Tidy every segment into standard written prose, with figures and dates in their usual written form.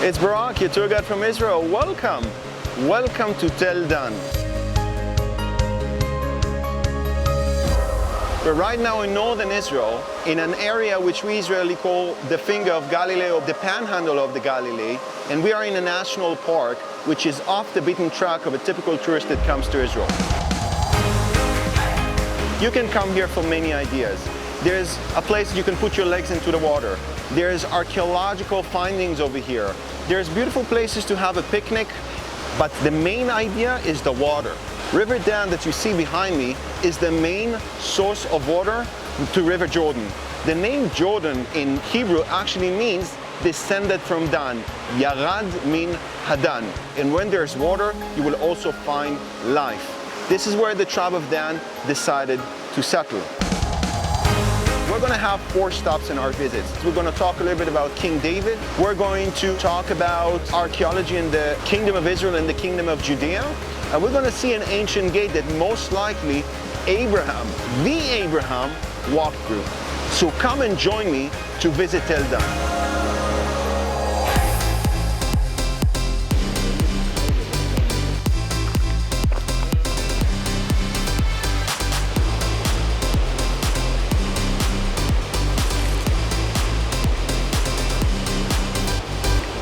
It's Barak, your tour guide from Israel. Welcome. Welcome to TEL DAN. We're right now in northern Israel, in an area which we Israeli call the Finger of Galilee, or the Panhandle of the Galilee, and we are in a national park which is off the beaten track of a typical tourist that comes to Israel. You can come here for many ideas. There's a place you can put your legs into the water. There's archaeological findings over here. There's beautiful places to have a picnic, but the main idea is the water. River Dan that you see behind me is the main source of water to River Jordan. The name Jordan in Hebrew actually means descended from Dan, Yarad min Hadan. And when there's water, you will also find life. This is where the tribe of Dan decided to settle. We're going to have 4 stops in our visits. We're going to talk a little bit about King David. We're going to talk about archaeology in the Kingdom of Israel and the Kingdom of Judea. And we're going to see an ancient gate that most likely Abraham, the Abraham, walked through. So come and join me to visit TEL DAN.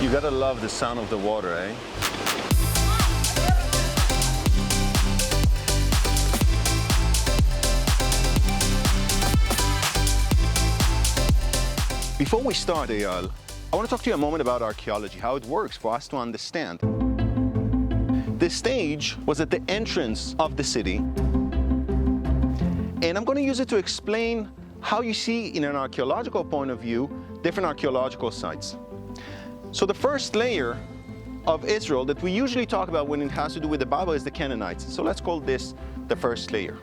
You gotta love the sound of the water, eh? Before we start, Eyal, I want to talk to you a moment about archaeology, how it works for us to understand. This stage was at the entrance of the city, and I'm going to use it to explain how you see, in an archaeological point of view, different archaeological sites. So the first layer of Israel that we usually talk about when it has to do with the Bible is the Canaanites. So let's call this the first layer.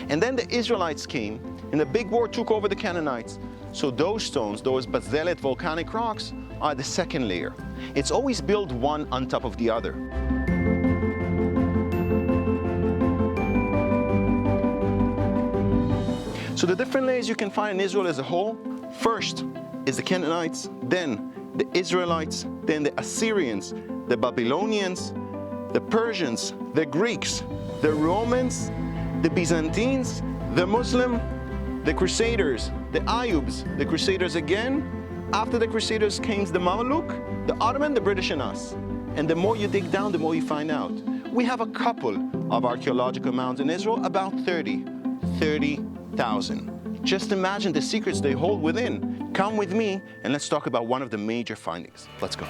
And then the Israelites came, and the big war took over the Canaanites. So those stones, those basalte volcanic rocks, are the second layer. It's always built one on top of the other. So the different layers you can find in Israel as a whole, first is the Canaanites, then the Israelites, then the Assyrians, the Babylonians, the Persians, the Greeks, the Romans, the Byzantines, the Muslim, the Crusaders, the Ayubs, the Crusaders again. After the Crusaders came the Mameluke, the Ottoman, the British, and us. And the more you dig down, the more you find out. We have a couple of archaeological mounds in Israel, about 30,000. Just imagine the secrets they hold within. Come with me and let's talk about one of the major findings. Let's go.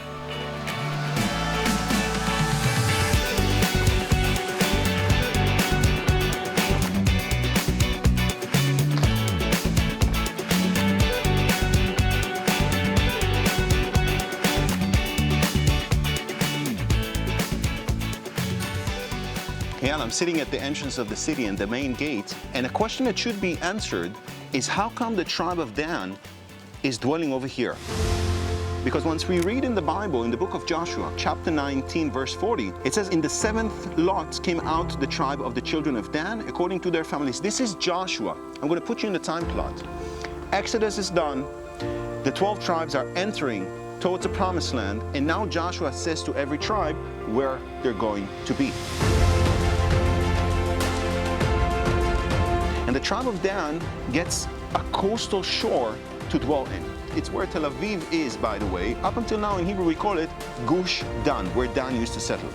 I'm sitting at the entrance of the city and the main gate, and a question that should be answered is how come the tribe of Dan is dwelling over here? Because once we read in the Bible, in the book of Joshua, chapter 19, verse 40, it says, in the 7th lot came out the tribe of the children of Dan according to their families. This is Joshua. I'm going to put you in the time plot. Exodus is done. The 12 tribes are entering towards the promised land, and now Joshua says to every tribe where they're going to be. And the tribe of Dan gets a coastal shore to dwell in. It's where Tel Aviv is, by the way. Up until now in Hebrew we call it Gush Dan, where Dan used to settle.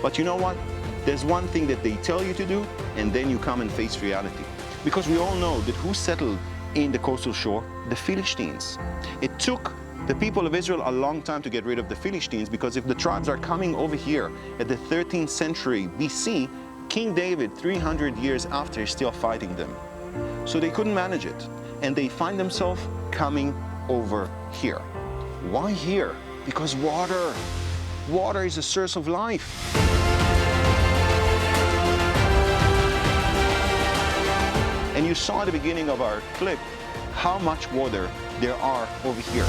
But you know what? There's one thing that they tell you to do, and then you come and face reality. Because we all know that who settled in the coastal shore? The Philistines. It took the people of Israel a long time to get rid of the Philistines, because if the tribes are coming over here at the 13th century BC, King David, 300 years after, is still fighting them. So they couldn't manage it. And they find themselves coming over here. Why here? Because water. Water is a source of life. And you saw at the beginning of our clip how much water there are over here.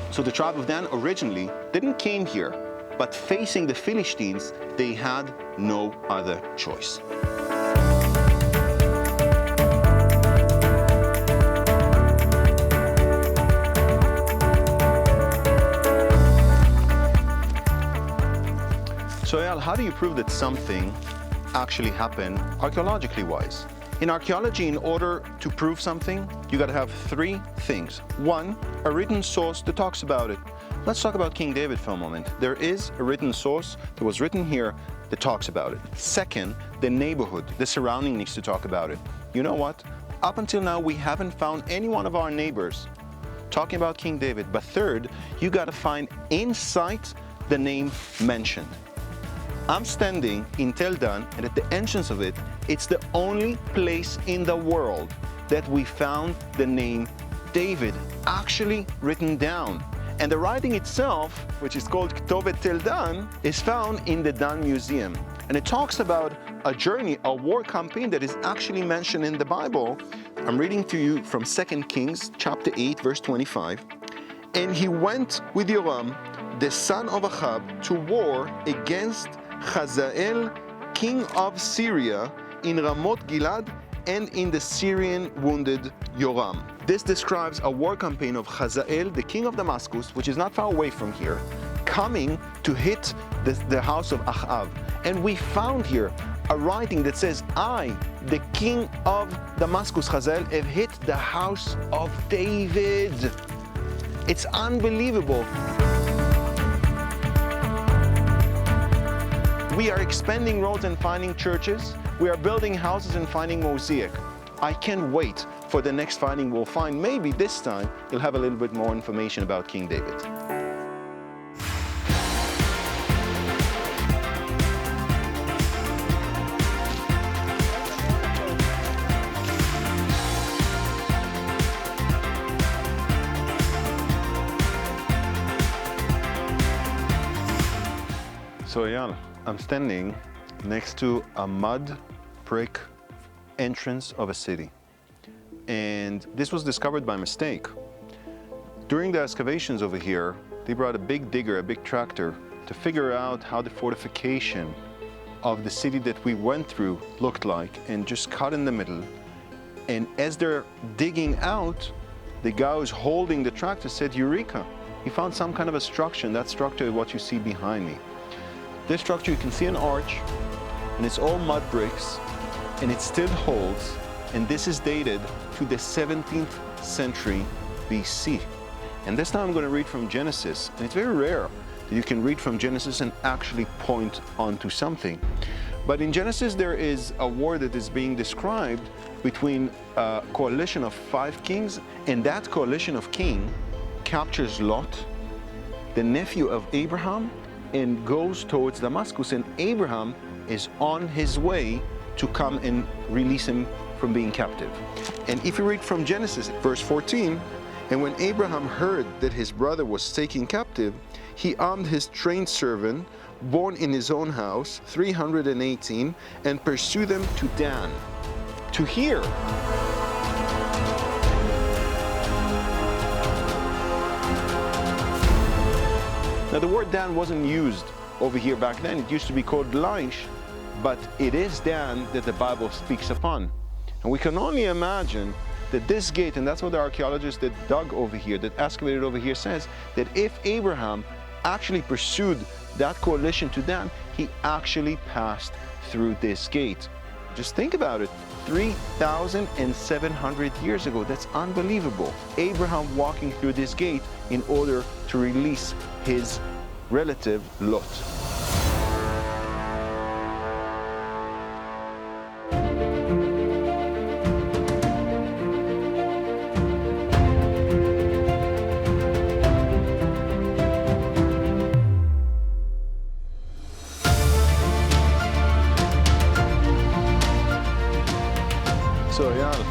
So the tribe of Dan originally didn't came here, but facing the Philistines, they had no other choice. So Eyal, how do you prove that something actually happened archaeologically wise? In archaeology, in order to prove something, you got to have three things. One, a written source that talks about it. Let's talk about King David for a moment. There is a written source that was written here that talks about it. Second, the neighborhood, the surrounding needs to talk about it. You know what? Up until now, we haven't found any one of our neighbors talking about King David. But third, you got to find inside the name mentioned. I'm standing in Tel Dan, and at the entrance of it, it's the only place in the world that we found the name David actually written down. And the writing itself, which is called Ktovet Tel Dan, is found in the Dan Museum. And it talks about a journey, a war campaign that is actually mentioned in the Bible. I'm reading to you from 2 Kings chapter 8, verse 25. And he went with Joram, the son of Ahab, to war against Hazael, king of Syria, in Ramoth Gilad, and in the Syrian wounded Joram. This describes a war campaign of Hazael, the king of Damascus, which is not far away from here, coming to hit the house of Ahab. And we found here a writing that says, I, the king of Damascus, Hazael, have hit the house of David. It's unbelievable. We are expanding roads and finding churches. We are building houses and finding mosaic. I can't wait for the next finding we'll find. Maybe this time you'll have a little bit more information about King David. So Eyal, I'm standing next to a mud brick entrance of a city. And this was discovered by mistake. During the excavations over here, they brought a big digger, a big tractor, to figure out how the fortification of the city that we went through looked like, and just cut in the middle. And as they're digging out, the guy who's holding the tractor said, Eureka! He found some kind of a structure, and that structure is what you see behind me. This structure, you can see an arch, and it's all mud bricks, and it still holds, and this is dated to the 17th century BC. And this time I'm going to read from Genesis, and it's very rare that you can read from Genesis and actually point onto something. But in Genesis there is a war that is being described between a coalition of 5 kings, and that coalition of kings captures Lot, the nephew of Abraham, and goes towards Damascus, and Abraham is on his way to come and release him from being captive. And if you read from Genesis, verse 14, and when Abraham heard that his brother was taken captive, he armed his trained servant, born in his own house, 318, and pursued them to Dan, to here. Now the word Dan wasn't used over here back then. It used to be called LAYISH, but it is Dan that the Bible speaks upon. And we can only imagine that this gate, and that's what the archaeologist that dug over here, that excavated over here, says, that if Abraham actually pursued that coalition to Dan, he actually passed through this gate. Just think about it, 3,700 years ago. That's unbelievable. Abraham walking through this gate in order to release his relative Lot. So Eyal,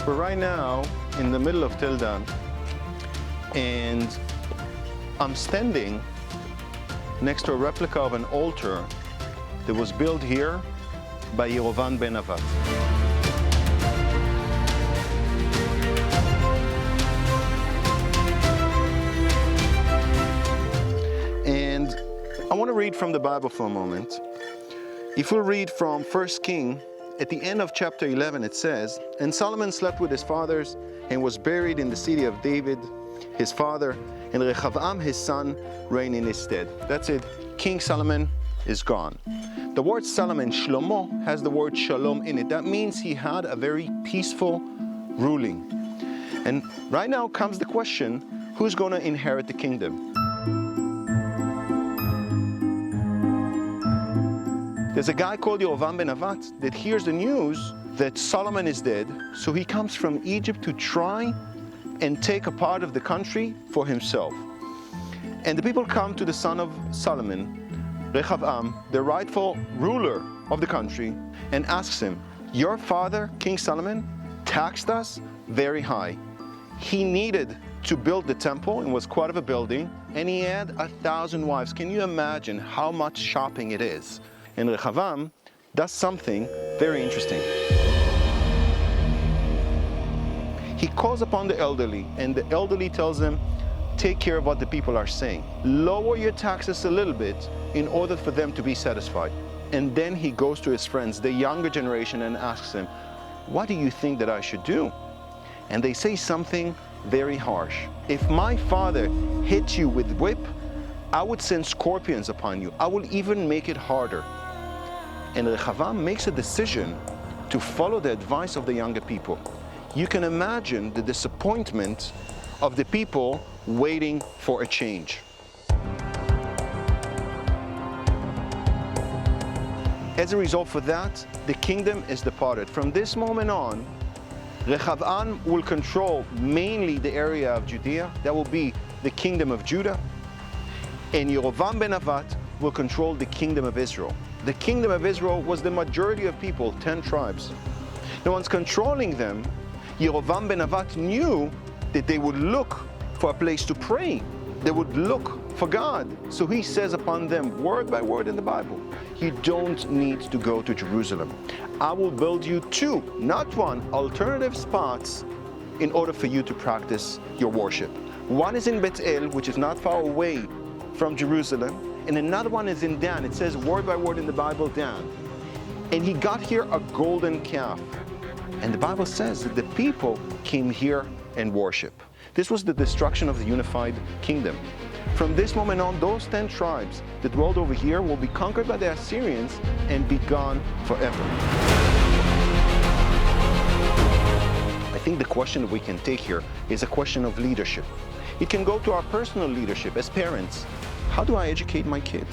we're right now in the middle of Tel Dan, and I'm standing next to a replica of an altar that was built here by Yerovam ben Nevat. And I want to read from the Bible for a moment. If we read from 1 King, at the end of chapter 11, it says, And Solomon slept with his fathers and was buried in the city of David. his father, and Rehoboam, his son, reigned in his stead. That's it. King Solomon is gone. The word Solomon, Shlomo, has the word shalom in it. That means he had a very peaceful ruling. And right now comes the question, who's going to inherit the kingdom? There's a guy called Yeroboam ben Nevat that hears the news that Solomon is dead, so he comes from Egypt to try and take a part of the country for himself. And the people come to the son of Solomon, Rehoboam, the rightful ruler of the country, and asks him, your father, King Solomon, taxed us very high. He needed to build the temple, and was quite of a building, and he had 1,000 wives. Can you imagine how much shopping it is? And Rehoboam does something very interesting. He calls upon the elderly, and the elderly tells them, take care of what the people are saying. Lower your taxes a little bit in order for them to be satisfied. And then he goes to his friends, the younger generation, and asks them, what do you think that I should do? And they say something very harsh. If my father hit you with whip, I would send scorpions upon you. I will even make it harder. And Rehoboam makes a decision to follow the advice of the younger people. You can imagine the disappointment of the people waiting for a change. As a result for that, the kingdom is departed. From this moment on, Rehoboam will control mainly the area of Judea. That will be the kingdom of Judah. And Yeroboam ben Nevat will control the kingdom of Israel. The kingdom of Israel was the majority of people, 10 tribes. No one's controlling them. Yeroboam ben Nevat knew that they would look for a place to pray. They would look for God. So he says upon them, word by word in the Bible, you don't need to go to Jerusalem. I will build you 2, not 1, alternative spots in order for you to practice your worship. One is in Bethel, which is not far away from Jerusalem, and another one is in Dan. It says word by word in the Bible, Dan. And he got here a golden calf. And the Bible says that the people came here and worship. This was the destruction of the unified kingdom. From this moment on, those 10 tribes that dwelled over here will be conquered by the Assyrians and be gone forever. I think the question that we can take here is a question of leadership. It can go to our personal leadership as parents. How do I educate my kid?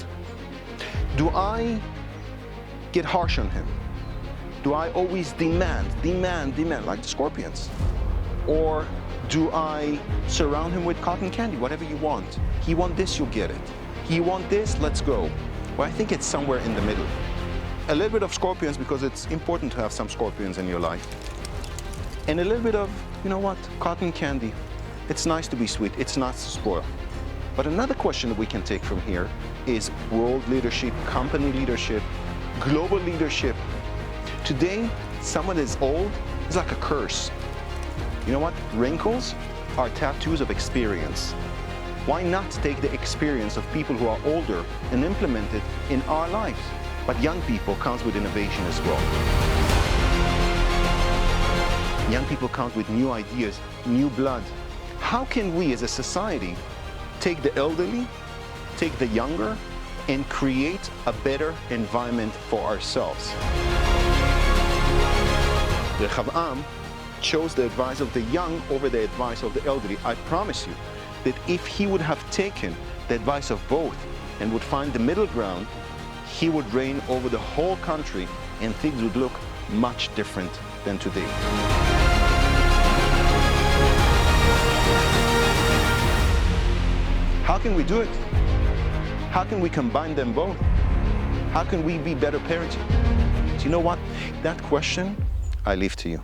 Do I get harsh on him? Do I always demand, like the scorpions? Or do I surround him with cotton candy, whatever you want? He want this, you'll get it. He want this, let's go. Well, I think it's somewhere in the middle. A little bit of scorpions, because it's important to have some scorpions in your life. And a little bit of, you know what, cotton candy. It's nice to be sweet, it's not to spoil. But another question that we can take from here is world leadership, company leadership, global leadership. Today, someone is old is like a curse. You know what? Wrinkles are tattoos of experience. Why not take the experience of people who are older and implement it in our lives? But young people comes with innovation as well. Young people come with new ideas, new blood. How can we as a society take the elderly, take the younger, and create a better environment for ourselves? Rehoboam chose the advice of the young over the advice of the elderly. I promise you that if he would have taken the advice of both and would find the middle ground, he would reign over the whole country and things would look much different than today. How can we do it? How can we combine them both? How can we be better parents? Do you know what? That question, I leave to you.